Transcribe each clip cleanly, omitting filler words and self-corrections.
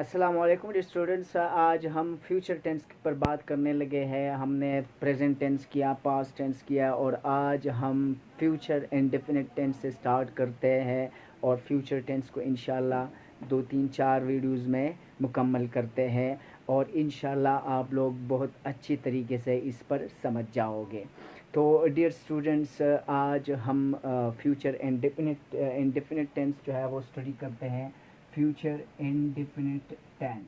अस्सलाम वालेकुम स्टूडेंट्स। आज हम फ्यूचर टेंस पर बात करने लगे हैं। हमने प्रेजेंट टेंस किया, पास्ट टेंस किया और आज हम फ्यूचर इंडेफिनिट टेंस से स्टार्ट करते हैं और फ्यूचर टेंस को इंशाल्लाह 2-3-4 वीडियोस में मुकम्मल करते हैं और इंशाल्लाह आप लोग बहुत अच्छी तरीके से इस पर समझ जाओगे। तो डियर स्टूडेंट्स, आज हम फ्यूचर इंडेफिनिट टेंस जो है वो स्टडी करते हैं। Future indefinite tense.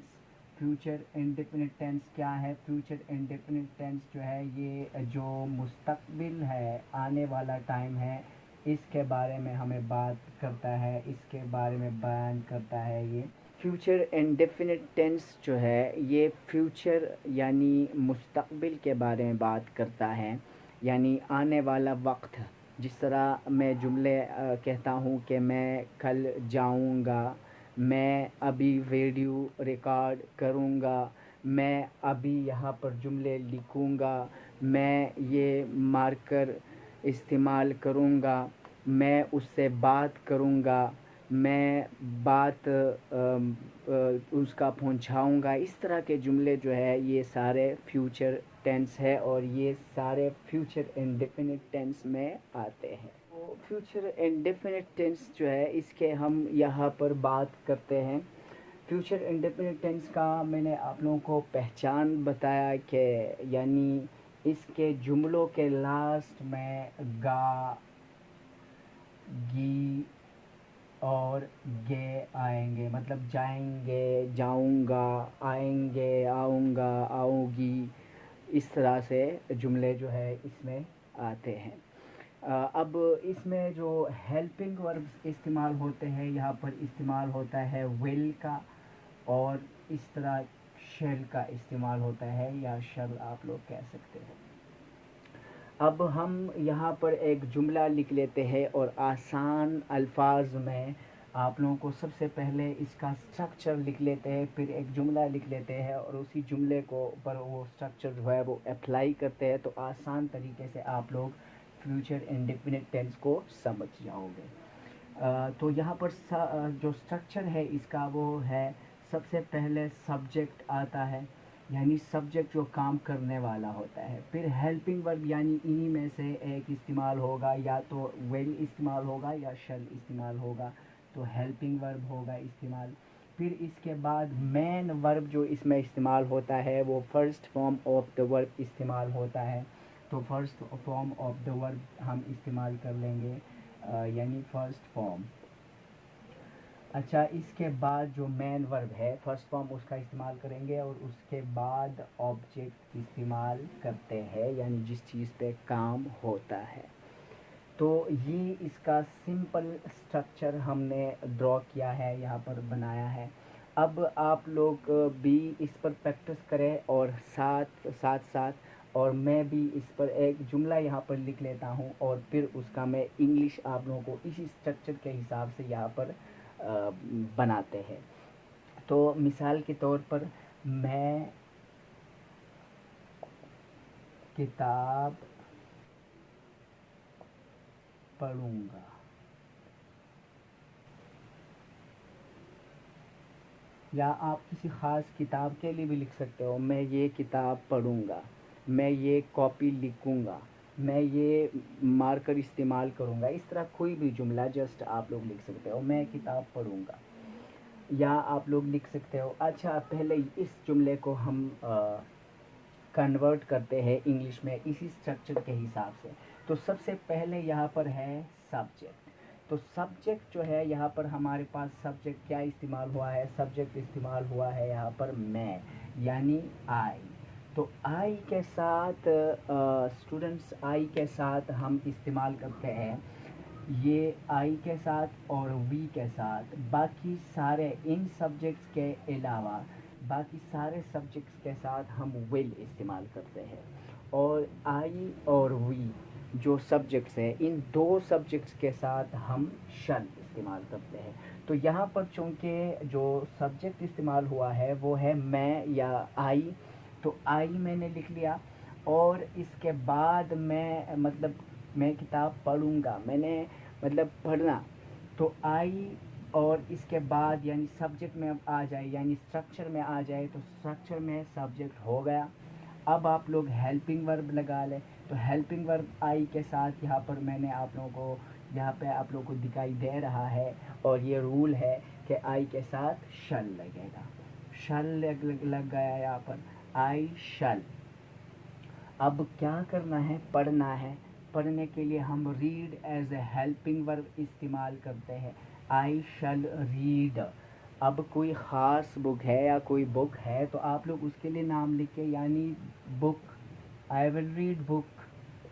Future indefinite tense क्या है? फ्यूचर इंडेफिनिट टेंस जो है ये जो मुस्तकबिल है, आने वाला टाइम है, इसके बारे में हमें बात करता है, इसके बारे में बयान करता है। ये फ्यूचर इंडेफिनिट टेंस जो है ये फ्यूचर यानी मुस्तकबिल के बारे में बात करता है, यानी आने वाला वक्त। जिस तरह मैं जुमले कहता हूँ कि मैं कल जाऊँगा, मैं अभी वीडियो रिकॉर्ड करूँगा, मैं अभी यहाँ पर जुमले लिखूँगा, मैं ये मार्कर इस्तेमाल करूँगा, मैं उससे बात करूँगा, मैं बात उसका पहुँचाऊँगा। इस तरह के जुमले जो है ये सारे फ्यूचर टेंस है और ये सारे फ्यूचर इंडेफिनिट टेंस में आते हैं। तो फ्यूचर इंडेफिनिट टेंस जो है इसके हम यहाँ पर बात करते हैं। फ्यूचर इंडेफिनिट टेंस का मैंने आप लोगों को पहचान बताया कि यानी इसके जुमलों के लास्ट में गा, गी और गे आएंगे, मतलब जाएंगे, जाऊंगा, आएंगे, आऊंगा, आऊंगी। इस तरह से जुमले जो है इसमें आते हैं। अब इसमें जो हेल्पिंग वर्ब्स इस्तेमाल होते हैं, यहाँ पर इस्तेमाल होता है विल का और इस तरह शेल का इस्तेमाल होता है, या शल आप लोग कह सकते हो। अब हम यहाँ पर एक जुमला लिख लेते हैं और आसान अल्फाज में आप लोगों को सबसे पहले इसका स्ट्रक्चर लिख लेते हैं, फिर एक जुमला लिख लेते हैं और उसी जुमले को पर वो स्ट्रक्चर जो है वो अप्लाई करते हैं, तो आसान तरीके से आप लोग फ्यूचर इंडेफिनिट टेंस को समझ जाओगे। तो यहाँ पर जो स्ट्रक्चर है इसका वो है, सबसे पहले सब्जेक्ट आता है, यानी सब्जेक्ट जो काम करने वाला होता है। फिर हेल्पिंग वर्ब यानी इन्हीं में से एक इस्तेमाल होगा, या तो विल इस्तेमाल होगा या शल इस्तेमाल होगा, तो हेल्पिंग वर्ब होगा इस्तेमाल। फिर इसके बाद मेन वर्ब जो इसमें इस्तेमाल होता है वो first form of the verb इस्तेमाल होता है, तो first form of the verb हम इस्तेमाल कर लेंगे, यानी फर्स्ट फॉर्म। अच्छा, इसके बाद जो मेन वर्ब है फर्स्ट फॉर्म उसका इस्तेमाल करेंगे और उसके बाद ऑब्जेक्ट इस्तेमाल करते हैं, यानी जिस चीज़ पे काम होता है। तो ये इसका सिंपल स्ट्रक्चर हमने ड्रॉ किया है, यहाँ पर बनाया है। अब आप लोग भी इस पर प्रैक्टिस करें और साथ और मैं भी इस पर एक जुमला यहाँ पर लिख लेता हूँ और फिर उसका मैं इंग्लिश आप लोगों को इसी स्ट्रक्चर के हिसाब से यहाँ पर बनाते हैं। तो मिसाल के तौर पर मैं किताब पढ़ूंगा, या आप किसी ख़ास किताब के लिए भी लिख सकते हो, मैं ये किताब पढ़ूंगा, मैं ये कॉपी लिखूंगा, मैं ये मार्कर इस्तेमाल करूंगा। इस तरह कोई भी जुमला जस्ट आप लोग लिख सकते हो, मैं किताब पढ़ूंगा, या आप लोग लिख सकते हो। अच्छा, पहले इस जुमले को हम कन्वर्ट करते हैं इंग्लिश में इसी स्ट्रक्चर के हिसाब से। तो सबसे पहले यहाँ पर है सब्जेक्ट। तो सब्जेक्ट जो है यहाँ पर हमारे पास सब्जेक्ट क्या इस्तेमाल हुआ है? सब्जेक्ट इस्तेमाल हुआ है यहाँ पर मैं, यानी आई। तो आई के साथ स्टूडेंट्स, आई के साथ हम इस्तेमाल करते हैं ये आई के साथ और वी के साथ। बाकी सारे इन सब्जेक्ट्स के अलावा बाकी सारे सब्जेक्ट्स के साथ हम विल इस्तेमाल करते हैं, और आई और वी जो सब्जेक्ट्स हैं इन दो सब्जेक्ट्स के साथ हम शल इस्तेमाल करते हैं। तो यहाँ पर चूँकि जो सब्जेक्ट इस्तेमाल हुआ है वो है मैं या आई, तो आई मैंने लिख लिया और इसके बाद मैं किताब पढ़ूंगा, मैंने मतलब पढ़ना, तो आई اور اس کے بعد یعنی سبجیکٹ میں اب آ جائے یعنی اسٹرکچر میں آ جائے تو اسٹرکچر میں سبجیکٹ ہو گیا. اب آپ لوگ ہیلپنگ ورب لگا لیں. تو ہیلپنگ ورب آئی کے ساتھ یہاں پر میں نے آپ لوگوں کو یہاں پہ آپ لوگوں کو دکھائی دے رہا ہے اور یہ رول ہے کہ آئی کے ساتھ شل لگے گا. شل لگ گیا یہاں پر آئی شل. اب کیا کرنا ہے؟ پڑھنا ہے. پڑھنے کے لیے ہم ریڈ ایز اے ہیلپنگ ورب استعمال کرتے ہیں. آئی شل ریڈ. اب کوئی خاص بک ہے یا کوئی بک ہے تو آپ لوگ اس کے لیے نام لکھیں یعنی بک. آئی ول ریڈ بک.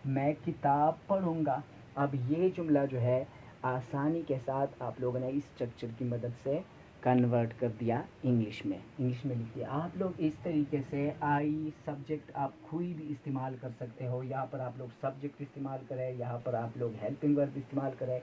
میں کتاب پڑھوں گا. اب یہ جملہ جو ہے آسانی کے ساتھ آپ لوگوں نے اس اسٹرکچر کی مدد سے کنورٹ کر دیا انگلش میں لکھ دیا. آپ لوگ اس طریقے سے آئی سبجیکٹ آپ کوئی بھی استعمال کر سکتے ہو. یہاں پر آپ لوگ سبجیکٹ استعمال کریں, یہاں پر آپ لوگ ہیلپنگ ورب استعمال کریں,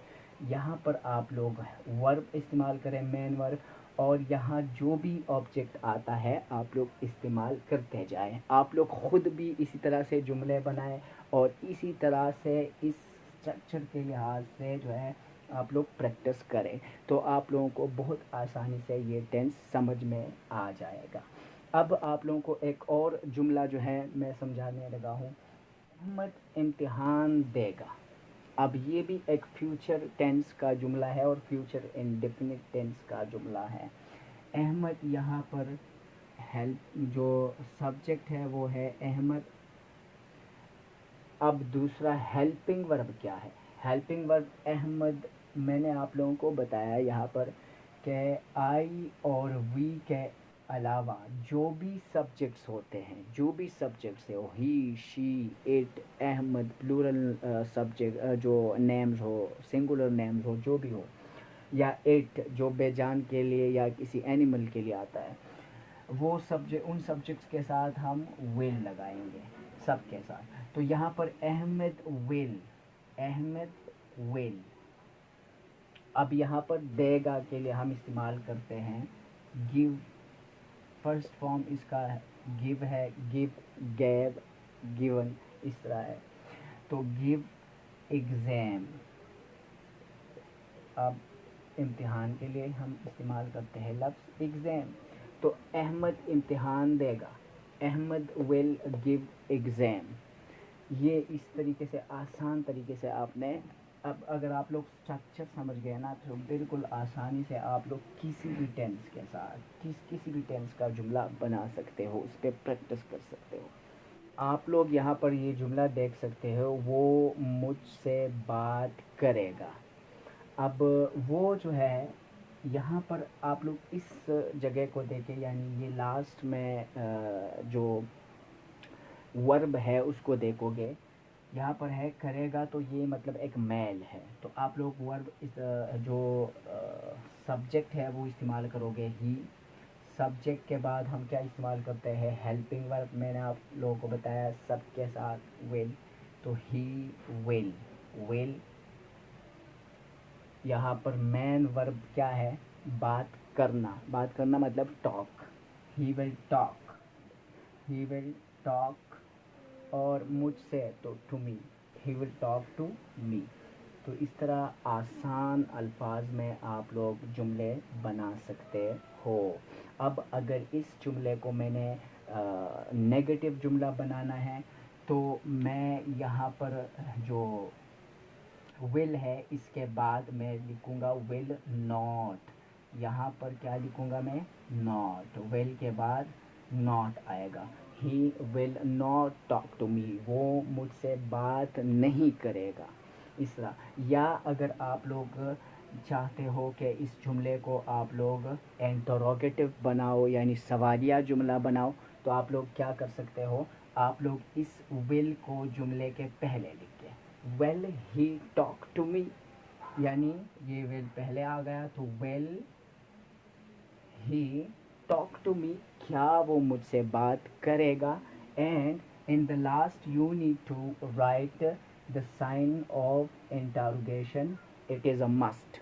یہاں پر آپ لوگ ورب استعمال کریں مین ورب, اور یہاں جو بھی آبجیکٹ آتا ہے آپ لوگ استعمال کرتے جائیں. آپ لوگ خود بھی اسی طرح سے جملے بنائیں اور اسی طرح سے اس اسٹرکچر کے لحاظ سے جو ہے آپ لوگ پریکٹس کریں تو آپ لوگوں کو بہت آسانی سے یہ ٹینس سمجھ میں آ جائے گا. اب آپ لوگوں کو ایک اور جملہ جو ہے میں سمجھانے لگا ہوں. احمد امتحان دے گا. اب یہ بھی ایک فیوچر ٹینس کا جملہ ہے اور فیوچر انڈیفینٹ ٹینس کا جملہ ہے. احمد یہاں پر ہیلپ جو سبجیکٹ ہے وہ ہے احمد. اب دوسرا ہیلپنگ ورب کیا ہے؟ ہیلپنگ ورب احمد میں نے آپ لوگوں کو بتایا یہاں پر کہ آئی اور وی کے علاوہ جو بھی سبجیکٹس ہوتے ہیں جو بھی سبجیکٹس ہو he she it Ahmed plural subject جو نیمز ہو سنگولر نیمز ہو جو بھی ہو, یا اٹ جو بے جان کے لیے یا کسی اینیمل کے لیے آتا ہے, وہ ان سبجیکٹس کے ساتھ ہم ول لگائیں گے سب کے ساتھ. تو یہاں پر احمد ول. اب یہاں پر دے گا کے لیے ہم استعمال کرتے ہیں گیو. فرسٹ فارم اس کا گیو ہے, گیو, گیو, گیون, اس طرح ہے. تو گیو ایگزام. اب امتحان کے لیے ہم استعمال کرتے ہیں لفظ ایگزام. تو احمد امتحان دے گا. Ahmad will give exam. یہ اس طریقے سے آسان طریقے سے آپ نے اب اگر آپ لوگ اسٹرکچر سمجھ گئے نا تو بالکل آسانی سے آپ لوگ کسی بھی ٹینس کے ساتھ کسی بھی ٹینس کا جملہ بنا سکتے ہو, اس پہ پریکٹس کر سکتے ہو. آپ لوگ یہاں پر یہ جملہ دیکھ سکتے ہو وہ مجھ سے بات کرے گا. اب وہ جو ہے یہاں پر آپ لوگ اس جگہ کو دیکھیں یعنی یہ لاسٹ میں جو ورب ہے اس کو دیکھو گے یہاں پر ہے کرے گا تو یہ مطلب ایک میل ہے. تو آپ لوگ ورب جو سبجیکٹ ہے وہ استعمال کرو گے ہی. سبجیکٹ کے بعد ہم کیا استعمال کرتے ہیں ہیلپنگ ورب. میں نے آپ لوگوں کو بتایا سب کے ساتھ ول. تو ہی ول. یہاں پر مین ورب کیا ہے؟ بات کرنا. بات کرنا مطلب ٹاک. He will talk. اور مجھ سے تو to me. He will talk to me. تو اس طرح آسان الفاظ میں آپ لوگ جملے بنا سکتے ہو. اب اگر اس جملے کو میں نے نیگیٹو جملہ بنانا ہے تو میں یہاں پر جو ول ہے اس کے بعد میں لکھوں گا ول ناٹ. یہاں پر کیا لکھوں گا میں؟ ناٹ. ول کے بعد ناٹ آئے گا. He will not talk to me. وہ مجھ سے بات نہیں کرے گا. اس طرح. یا اگر آپ لوگ چاہتے ہو کہ اس جملے کو آپ لوگ انٹروگیٹو بناؤ یعنی سوالیہ جملہ بناؤ تو آپ لوگ کیا کر سکتے ہو؟ آپ لوگ اس ول کو جملے کے پہلے لکھیں. Will he talk to me یعنی یہ ول پہلے آ گیا تو will he talk to me. کیا وہ مجھ سے بات کرے گا؟ And in the last you need to write the sign of interrogation. It is a must.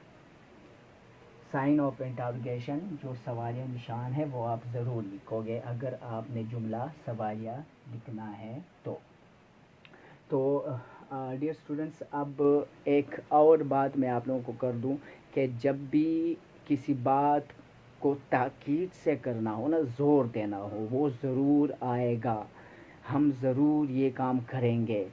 Sign of interrogation جو سوالیہ نشان ہے وہ آپ ضرور لکھو گے اگر آپ نے جملہ سوالیہ لکھنا ہے تو. ڈیئر اسٹوڈنٹس اب ایک اور بات میں آپ لوگوں کو کر دوں کہ جب بھی किसी बात को ताकीद से करना हो ना, ज़ोर देना हो, वो ज़रूर आएगा, हम ज़रूर ये काम करेंगे,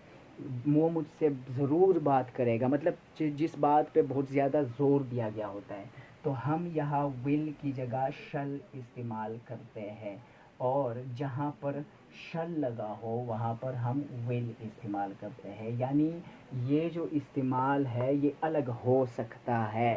वो मुझसे ज़रूर बात करेगा, मतलब जिस बात पे बहुत ज़्यादा ज़ोर दिया गया होता है, तो हम यहाँ विल की जगह शल इस्तेमाल करते हैं। और जहाँ पर शल लगा हो वहाँ पर हम विल इस्तेमाल करते हैं। यानी ये जो इस्तेमाल है ये अलग हो सकता है।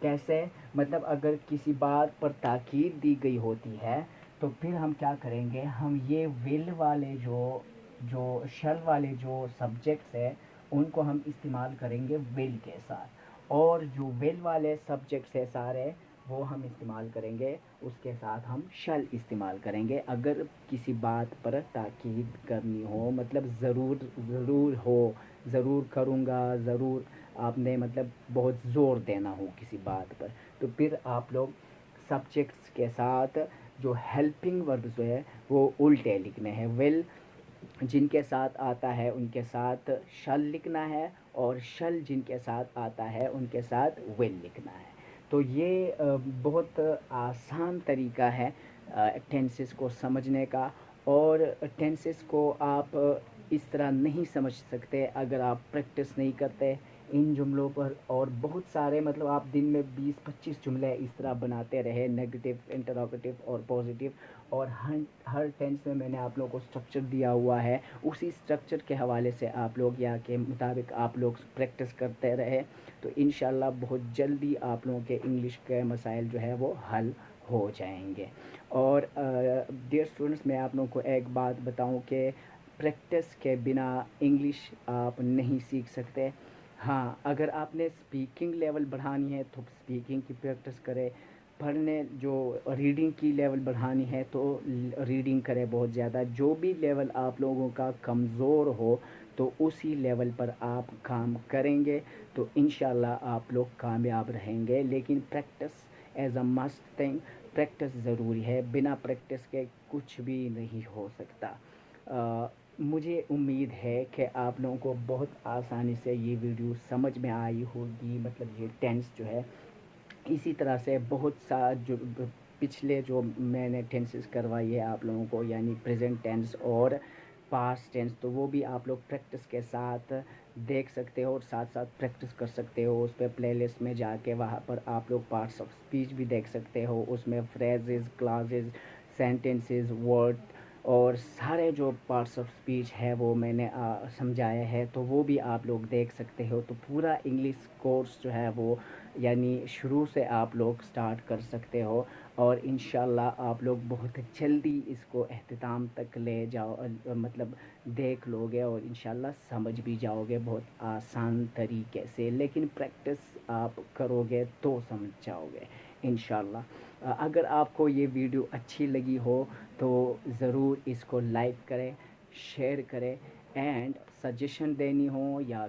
कैसे? मतलब अगर किसी बात पर ताकीद दी गई होती है तो फिर हम क्या करेंगे, हम ये विल वाले जो जो शल वाले जो सब्जेक्ट्स है उनको हम इस्तेमाल करेंगे विल के साथ, और जो विल वाले सब्जेक्ट्स है सारे वो हम इस्तेमाल करेंगे, उसके साथ हम शल इस्तेमाल करेंगे अगर किसी बात पर ताकीद करनी हो, मतलब ज़रूर ज़रूर हो, ज़रूर करूँगा, ज़रूर आपने मतलब बहुत ज़ोर देना हो किसी बात पर, तो फिर आप लोग सब्जेक्ट्स के साथ जो हेल्पिंग वर्ब जो है वो उल्टे लिखने हैं। विल जिनके साथ आता है उनके साथ शल लिखना है, और शल जिनके साथ आता है उनके साथ विल लिखना है। तो ये बहुत आसान तरीका है टेंसेस को समझने का। और टेंसेस को आप इस तरह नहीं समझ सकते अगर आप प्रैक्टिस नहीं करते इन जुमलों पर। और बहुत सारे मतलब आप दिन में 20-25 जुमले इस तरह बनाते रहे, नेगेटिव, इंटरोगेटिव और पॉजिटिव, और हर टेंस में मैंने आप लोगों को स्ट्रक्चर दिया हुआ है, उसी स्ट्रक्चर के हवाले से आप लोग या के मुताबिक आप लोग प्रैक्टिस करते रहे तो इंशाल्लाह बहुत जल्दी आप लोगों के इंग्लिश के मसाइल जो है वो हल हो जाएंगे। और डियर स्टूडेंट्स, मैं आप लोगों को एक बात बताऊं कि प्रैक्टिस के बिना इंग्लिश आप नहीं सीख सकते। हाँ, अगर आपने स्पीकिंग लेवल बढ़ानी है तो स्पीकिंग की प्रैक्टिस करें, पढ़ने जो रीडिंग की लेवल बढ़ानी है तो रीडिंग करें बहुत ज़्यादा। जो भी लेवल आप लोगों का कमज़ोर हो तो उसी लेवल पर आप काम करेंगे तो इंशाल्लाह आप लोग कामयाब रहेंगे। लेकिन practice as a must thing, practice ज़रूरी है, बिना प्रैक्टिस के कुछ भी नहीं हो सकता। मुझे उम्मीद है कि आप लोगों को बहुत आसानी से ये वीडियो समझ में आई होगी, मतलब ये टेंस जो है इसी तरह से बहुत सा जो पिछले जो मैंने टेंसेस करवाई है आप लोगों को, यानी प्रेजेंट टेंस और पास्ट टेंस, तो वो भी आप लोग प्रैक्टिस के साथ देख सकते हो और साथ साथ प्रैक्टिस कर सकते हो। उस पर प्लेलिस्ट में जाके वहाँ पर आप लोग पार्ट्स ऑफ स्पीच भी देख सकते हो, उसमें फ्रेजेस, क्लासेस, सेंटेंसेस, वर्ड और सारे जो पार्ट्स ऑफ स्पीच है वो मैंने समझाया है, तो वो भी आप लोग देख सकते हो। तो पूरा इंग्लिश कोर्स जो है वो यानी शुरू से आप लोग स्टार्ट कर सकते हो, और इंशाल्लाह आप लोग बहुत जल्दी इसको अख्ताम तक ले जाओ, मतलब देख लोगे और इंशाल्लाह समझ भी जाओगे बहुत आसान तरीके से। लेकिन प्रैक्टिस आप करोगे तो समझ जाओगे इंशाल्लाह। अगर आपको ये वीडियो अच्छी लगी हो तो ज़रूर इसको लाइक करें, शेयर करें, एंड सजेशन देनी हो या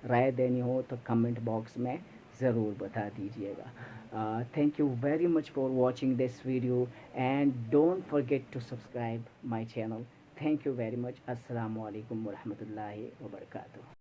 राय देनी हो तो कमेंट बॉक्स में ज़रूर बता दीजिएगा। Thank you very much for watching this video and don't forget to subscribe my channel. Thank you very much. अस्सलामु अलैकुम वरहमतुल्लाहि वबरकातुहू।